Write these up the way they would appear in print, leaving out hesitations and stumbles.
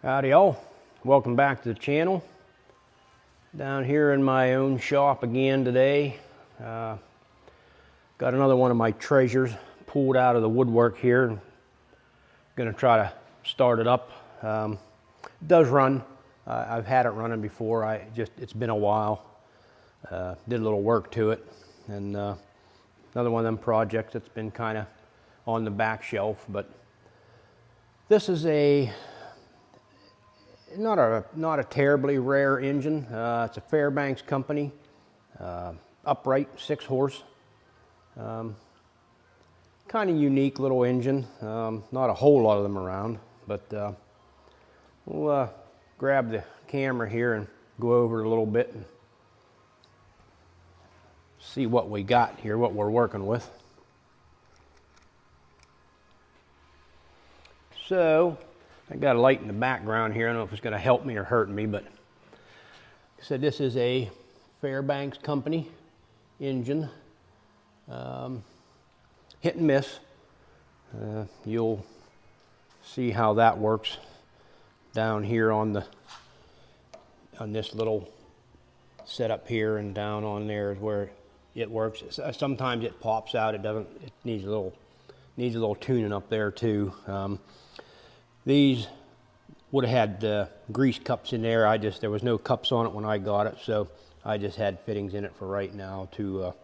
Howdy all, welcome back to the channel. Down here in my own shop again today. Got another one of my treasures pulled out of the woodwork here. Gonna try to start it up. It does run. I've had it running before. It's been a while. Did a little work to it, and another one of them projects that's been kind of on the back shelf. But this is not a terribly rare engine. It's a Fairbanks company, upright, 6-horse. Kind of unique little engine. Not a whole lot of them around, but we'll grab the camera here and go over it a little bit and see what we got here, what we're working with. So I got a light in the background here. I don't know if it's going to help me or hurt me, but like I said, this is a Fairbanks company engine. Hit and miss. You'll see how that works down here on this little setup here, and down on there is where it works. Sometimes it pops out. It doesn't. It needs a little tuning up there too. These would have had grease cups in there. There was no cups on it when I got it, so I just had fittings in it for right now to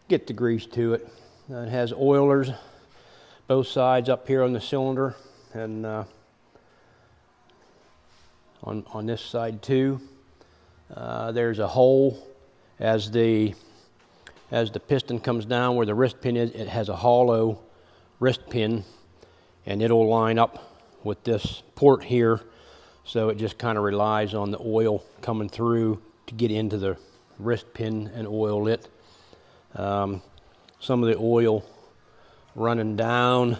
get the grease to it. It has oilers both sides up here on the cylinder, and on this side too. There's a hole as the piston comes down where the wrist pin is. It has a hollow wrist pin, and it'll line up with this port here, so it just kind of relies on the oil coming through to get into the wrist pin and oil it. Some of the oil running down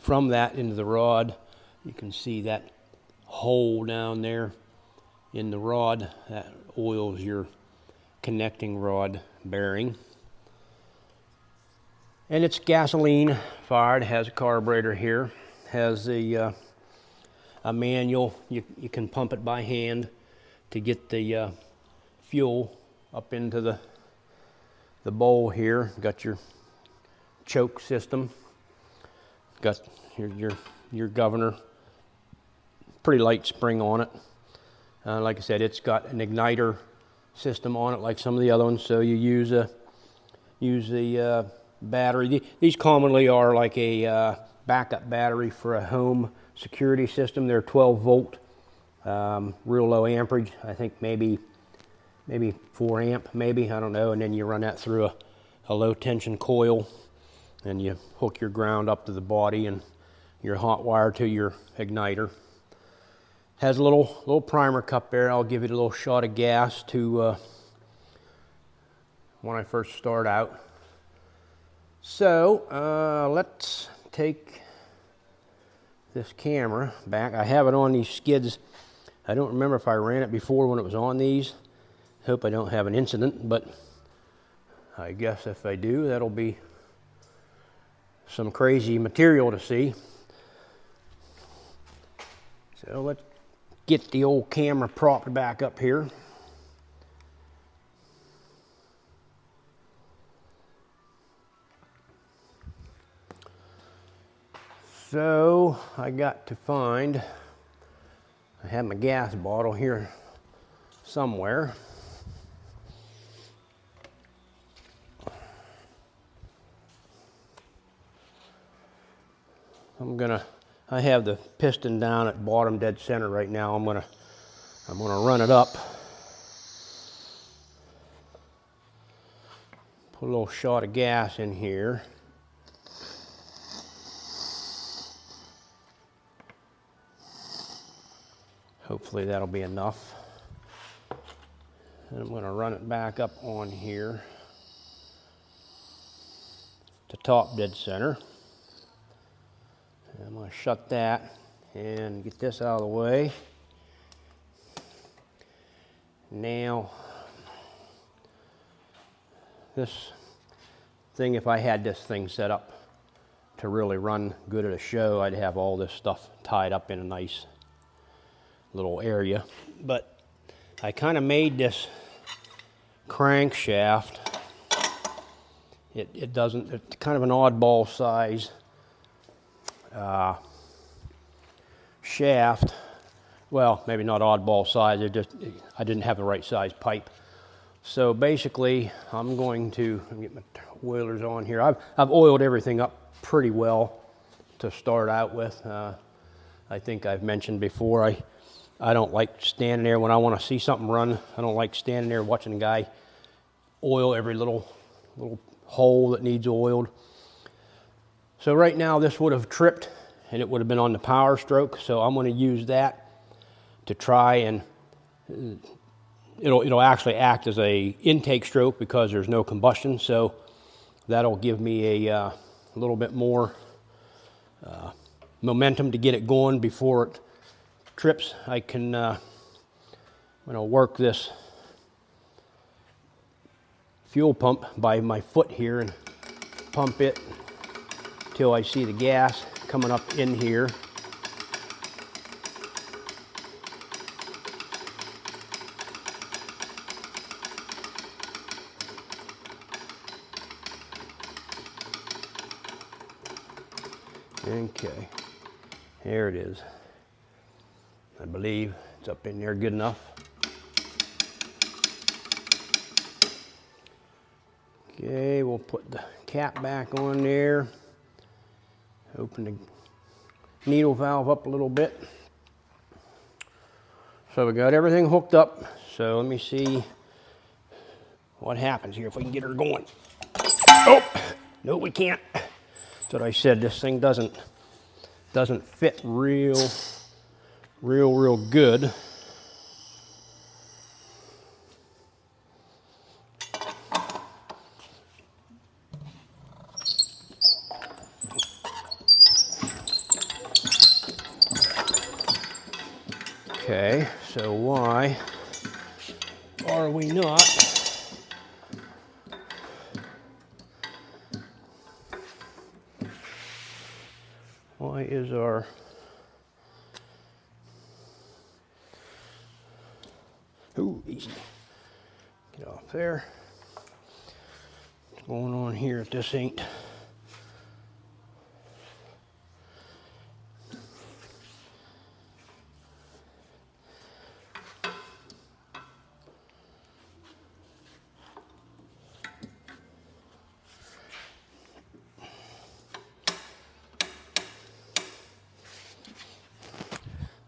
from that into the rod. You can see that hole down there in the rod. That oils your connecting rod bearing. And it's gasoline fired. It has a carburetor here. Has a manual. You can pump it by hand to get the fuel up into the bowl here. Got your choke system. Got your governor. Pretty light spring on it. Like I said, it's got an igniter system on it like some of the other ones. So you use the battery. These commonly are like a backup battery for a home security system. They're 12 volt, real low amperage. I think maybe 4 amp, maybe, I don't know. And then you run that through a low tension coil, and you hook your ground up to the body and your hot wire to your igniter. Has a little primer cup there. I'll give it a little shot of gas to when I first start out. So let's take this camera back. I have it on these skids. I don't remember if I ran it before when it was on these. Hope I don't have an incident, but I guess if I do, that'll be some crazy material to see. So let's get the old camera propped back up here. So I got to find, I have my gas bottle here somewhere. I have the piston down at bottom dead center right now. I'm gonna run it up. Put a little shot of gas in here. Hopefully that'll be enough. And I'm going to run it back up on here to top dead center. And I'm going to shut that and get this out of the way. Now, this thing, if I had this thing set up to really run good at a show, I'd have all this stuff tied up in a nice little area. But I kind of made this crankshaft. It doesn't, it's kind of an oddball size shaft. Well, maybe not oddball size, I didn't have the right size pipe. So basically, I'm going to get my oilers on here. I've oiled everything up pretty well to start out with. I think I've mentioned before, I don't like standing there when I want to see something run. I don't like standing there watching a guy oil every little hole that needs oiled. So right now this would have tripped and it would have been on the power stroke. So I'm going to use that to try and it'll actually act as a intake stroke because there's no combustion. So that'll give me a little bit more momentum to get it going before it trips. I'm going to work this fuel pump by my foot here and pump it till I see the gas coming up in here. Okay, there it is. I believe it's up in there good enough. Okay, we'll put the cap back on there. Open the needle valve up a little bit. So we got everything hooked up. So let me see what happens here if we can get her going. Oh, no, we can't. That's what I said. This thing doesn't fit real good. Okay, so why are we not why is our ooh, easy. Get off there. What's going on here if this ain't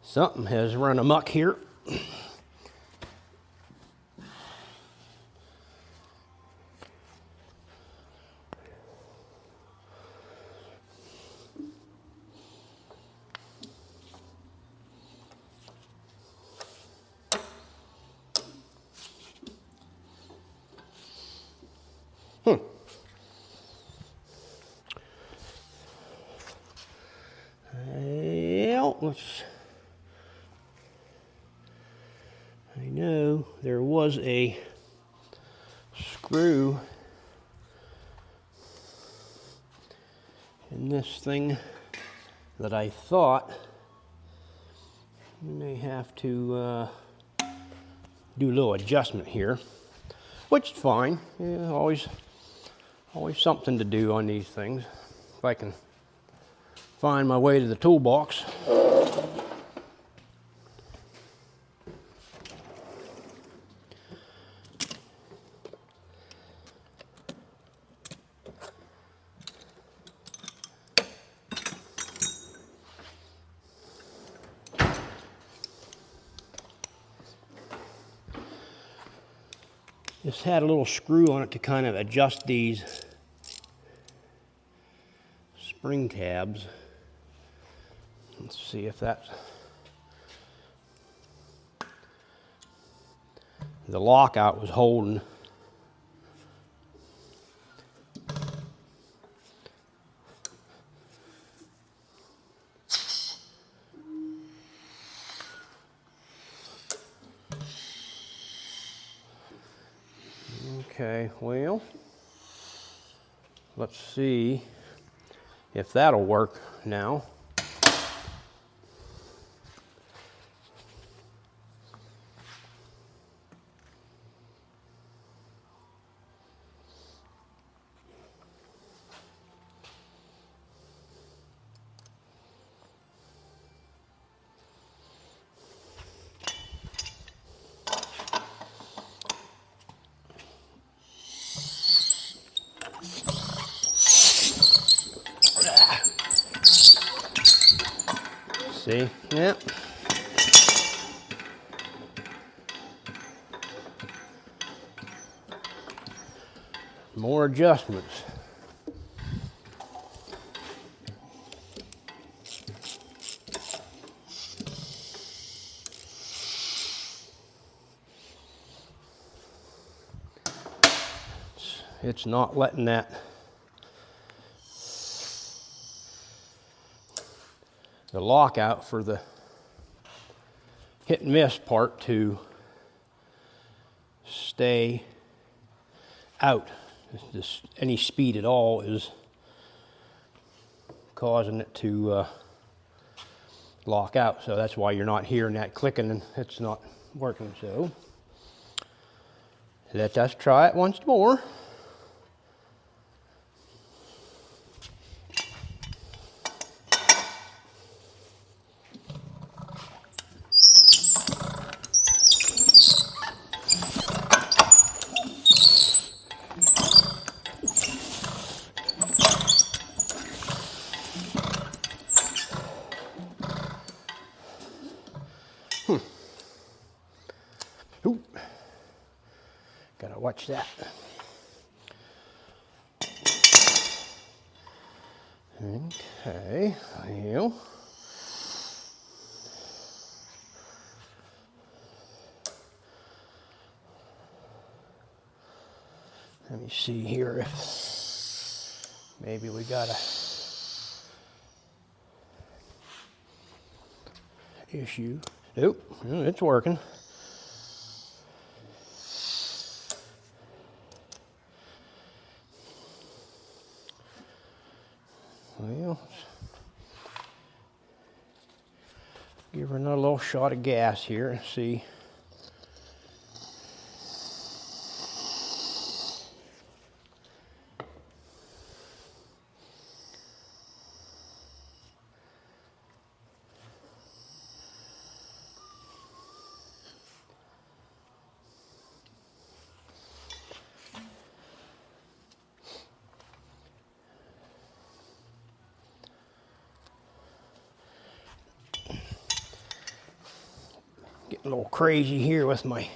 something has run amok here. Well, I know there was a screw in this thing that I thought we may have to do a little adjustment here, which is fine. Yeah, always something to do on these things. If I can find my way to the toolbox. This had a little screw on it to kind of adjust these spring tabs. Let's see if that's the lockout was holding. Okay, well, let's see if that'll work now. See? Yep. More adjustments. It's not letting that the lockout for the hit and miss part to stay out. Just any speed at all is causing it to lock out. So that's why you're not hearing that clicking and it's not working. So let us try it once more. Ooh. Gotta watch that. Okay, well. Let me see here if maybe we got a issue. Nope, it's working. Well, give her another little shot of gas here and see. Getting a little crazy here with my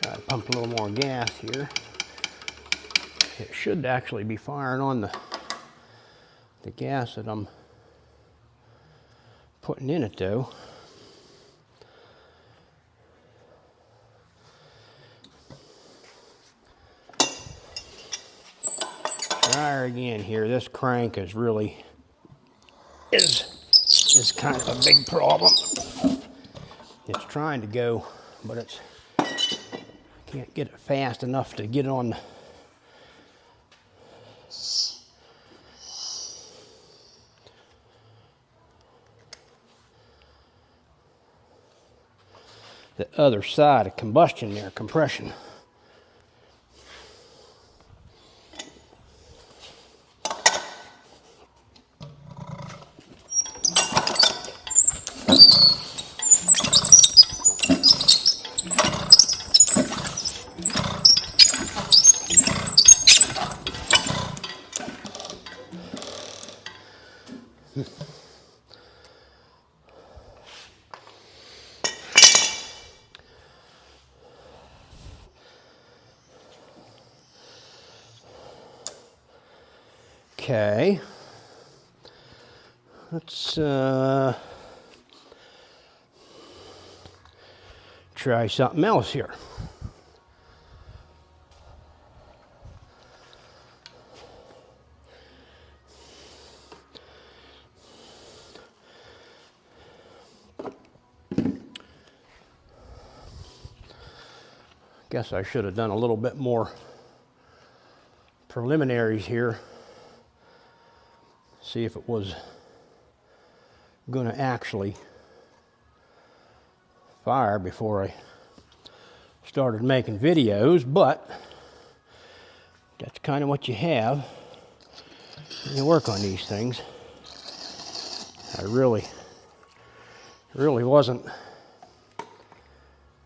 try to pump a little more gas here. It should actually be firing on the gas that I'm putting in it though. Try her again here. This crank is really is kind of a big problem. It's trying to go, but it's can't get it fast enough to get on. The other side of combustion there, compression. Okay, let's try something else here. Guess I should have done a little bit more preliminaries here. See if it was going to actually fire before I started making videos, but that's kind of what you have when you work on these things. I really wasn't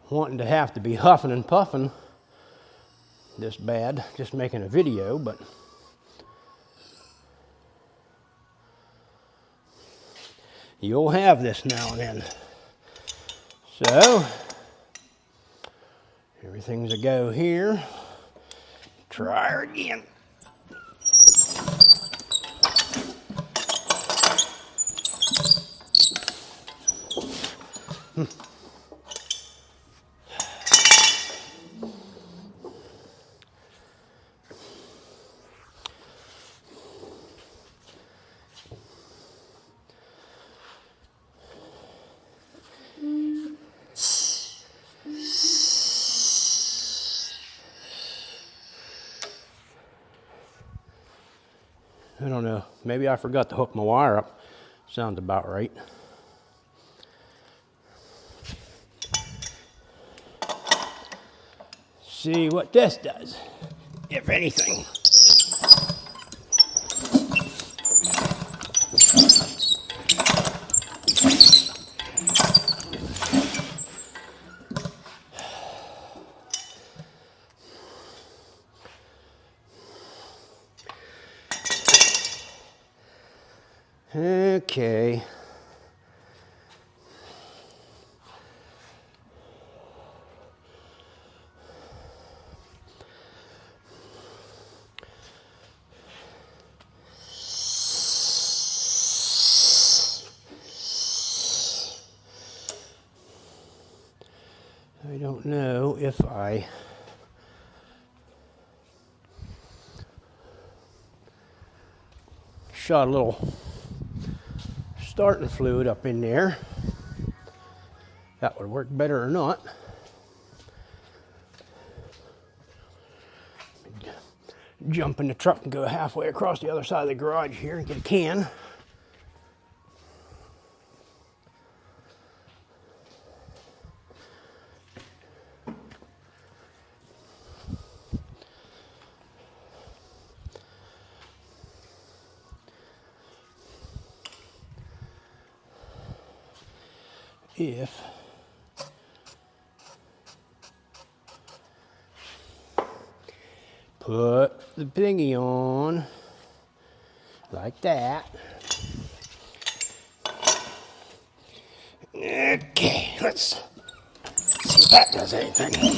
wanting to have to be huffing and puffing this bad, just making a video, but you'll have this now and then. So, everything's a go here. Try her again. I don't know, maybe I forgot to hook my wire up. Sounds about right. See what this does, if anything. Okay. I don't know if I shot a little starting fluid up in there. That would work better or not. Jump in the truck and go halfway across the other side of the garage here and get a can. If put the thingy on like that. Okay, let's see if that does anything.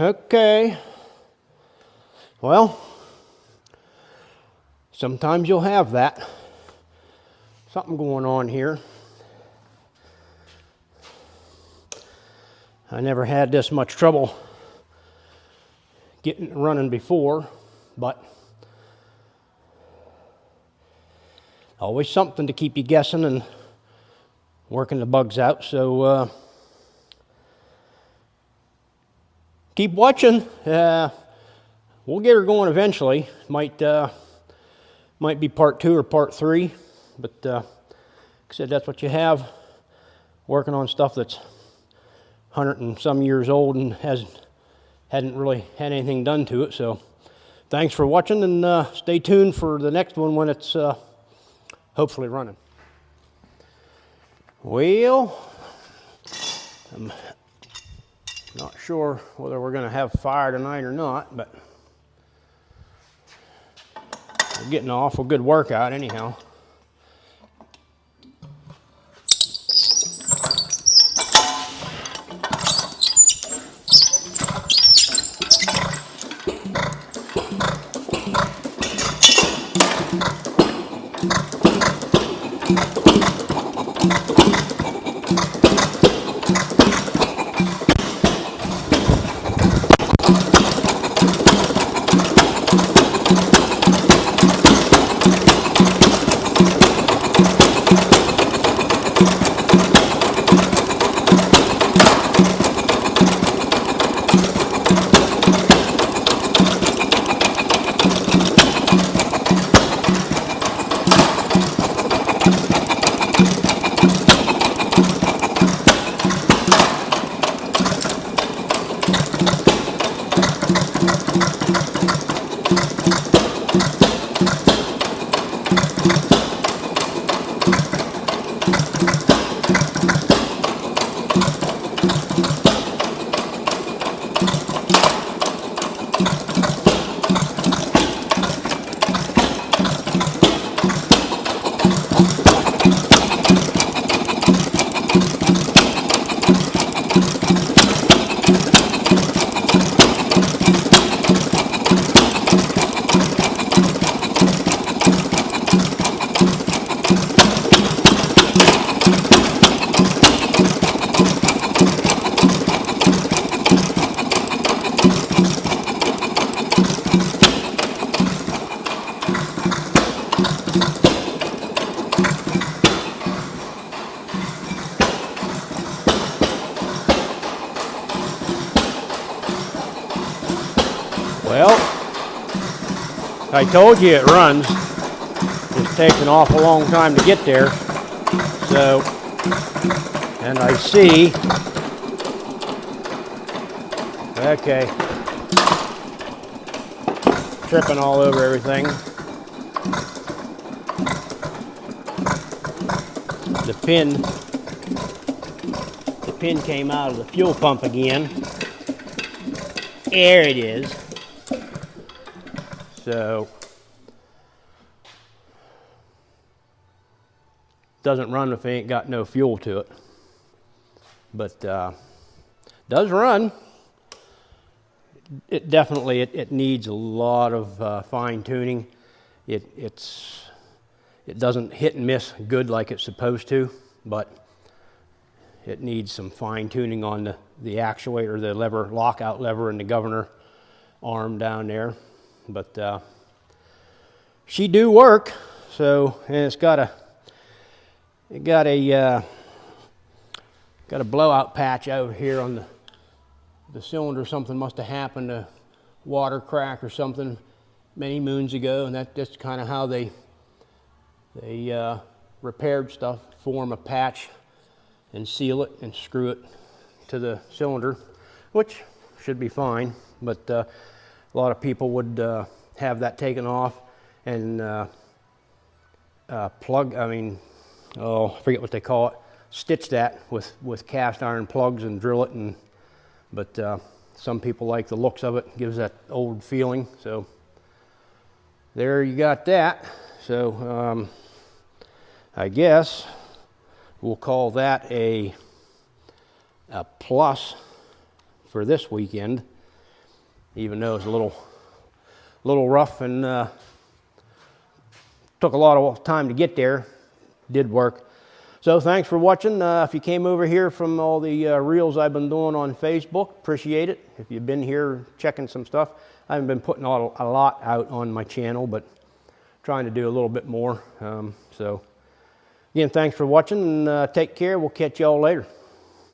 Okay, well, sometimes you'll have that. Something going on here. I never had this much trouble getting it running before, but always something to keep you guessing and working the bugs out. So keep watching. We'll get her going eventually. Might be part 2 or part 3, but like I said, that's what you have. Working on stuff that's 100 and some years old and hadn't really had anything done to it. So thanks for watching, and stay tuned for the next one when it's hopefully running. Well, I'm not sure whether we're going to have fire tonight or not, but we're getting an awful good workout anyhow. Well, I told you it runs. It's taken an awful long time to get there. So, and I see, okay, tripping all over everything. The pin came out of the fuel pump again. There it is. So, doesn't run if it ain't got no fuel to it. But does run. It definitely it needs a lot of fine tuning. It doesn't hit and miss good like it's supposed to, but it needs some fine tuning on the actuator, the lever, lockout lever, and the governor arm down there. But she do work. So, and it's got a blowout patch over here on the cylinder. Something must have happened, a water crack or something many moons ago, and that's just kind of how they repaired stuff. Form a patch and seal it and screw it to the cylinder, which should be fine. But a lot of people would have that taken off and plug. I mean, I forget what they call it. Stitch that with cast iron plugs and drill it. But some people like the looks of it. Gives that old feeling. So there you got that. So I guess we'll call that a plus for this weekend, even though it's a little rough and took a lot of time to get there. Did work. So thanks for watching. If you came over here from all the reels I've been doing on Facebook, appreciate it. If you've been here checking some stuff, I haven't been putting a lot out on my channel, but trying to do a little bit more. So again, thanks for watching, and take care. We'll catch y'all later.